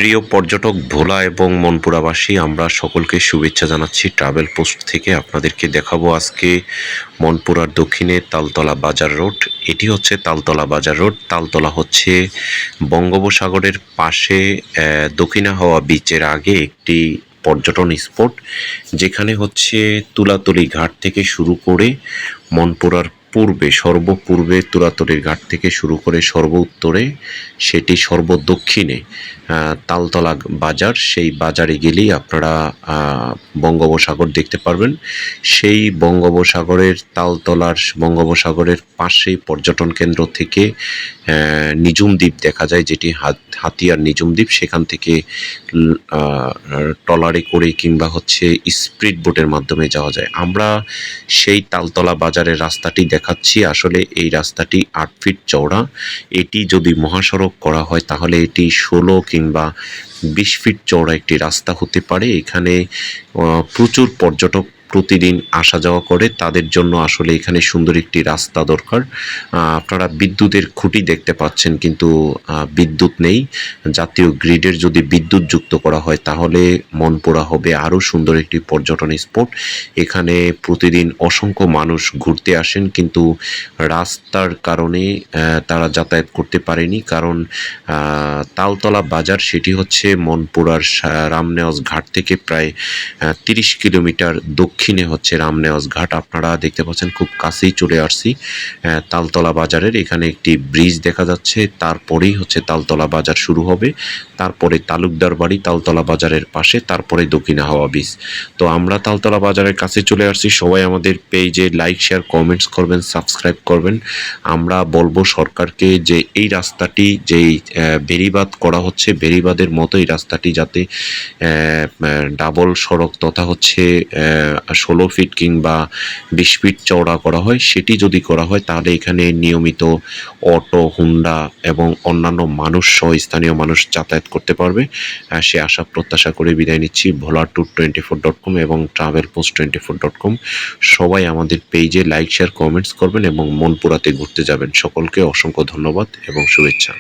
প্রিয় পর্যটক ভোলা এবং মনপুরাবাসী, আমরা সকলকে শুভেচ্ছা জানাচ্ছি ট্রাভেল পোস্ট থেকে। আপনাদেরকে দেখাবো আজকে মনপুরার দক্ষিণে তালতলা বাজার রোড। এটি হচ্ছে তালতলা বাজার রোড। তালতলা হচ্ছে বঙ্গোপসাগরের পাশে দক্ষিণা হাওয়া বিচের আগে একটি পর্যটন স্পট, যেখানে হচ্ছে তুলাতলি ঘাট থেকে শুরু করে মনপুরার সর্বপূর্বে তুলাতলির ঘাট থেকে শুরু করে উত্তরে সেটি সর্বদক্ষিণে তালতলা বাজার। সেই বাজারে গেলেই আপনারা বঙ্গোপসাগর দেখতে পারবেন। সেই বঙ্গোপসাগরের পাশেই পর্যটন কেন্দ্র থেকে নিঝুম দ্বীপ দেখা যায়, যেটি হাতিয়ার নিঝুম দ্বীপ। সেখান থেকে ট্রলারে করে কিংবা হচ্ছে স্পিড বোটের মাধ্যমে যাওয়া যায়। আমরা সেই তালতলা বাজারের রাস্তাটি দেখাচ্ছি। আসলে এই রাস্তাটি 8 ফিট চওড়া। এটি যদি মহাসড়ক করা হয় তাহলে এটি 16 কিংবা 20 ফিট চওড়া একটি রাস্তা হতে পারে। এখানে প্রচুর পর্যটক প্রতিদিন আসা যাওয়া করে। তাদের জন্য আসলে এখানে সুন্দর একটি রাস্তা দরকার। আপনারা বিদ্যুতের খুঁটি দেখতে পাচ্ছেন, কিন্তু বিদ্যুৎ নেই। জাতীয় গ্রিডের যদি বিদ্যুৎ যুক্ত করা হয় তাহলে মনপুরা হবে আরও সুন্দর একটি পর্যটন স্পট। এখানে প্রতিদিন অসংখ্য মানুষ ঘুরতে আসেন, কিন্তু রাস্তার কারণে তারা যাতায়াত করতে পারেনি। কারণ তালতলা বাজার সেটি হচ্ছে মনপুরার রামনেওয়াজ ঘাট থেকে প্রায় 30 কিলোমিটার দক্ষিণে হচ্ছে রামনেওয়াজ ঘাট। আপনারা দেখতে পাচ্ছেন খুব কাছেই চলে আসছি তালতলা বাজারের। এখানে একটি ব্রিজ দেখা যাচ্ছে, তারপরেই হচ্ছে তালতলা বাজার শুরু হবে। তারপরে তালুকদার বাড়ি তালতলা বাজারের পাশে, তারপরে দক্ষিণা হাওয়া বীচ। তো আমরা তালতলা বাজারের কাছে চলে আসছি। সবাই আমাদের পেজে লাইক, শেয়ার, কমেন্টস করবেন, সাবস্ক্রাইব করবেন। আমরা বলবো সরকারকে যে এই রাস্তাটি যেই বেড়িবাঁধ করা হচ্ছে, বেড়িবাঁধের মতো এই রাস্তাটি যাতে ডাবল সড়ক তথা হচ্ছে 16 ফিট কিংবা 20 ফিট চওড়া করা হয়। সেটি যদি করা হয় তাহলে এখানে নিয়মিত অটো, হুন্ডা এবং অন্যান্য মানুষ সহ স্থানীয় মানুষ যাতায়াত করতে পারবে। সে আশা প্রত্যাশা করে বিদায় নিচ্ছি। ভোলাট্যুর24.com এবং travelpost24.com। সবাই আমাদের পেজে লাইক, শেয়ার, কমেন্টস করবেন এবং মনপুরাতে ঘুরতে যাবেন। সকলকে অসংখ্য ধন্যবাদ এবং শুভেচ্ছা।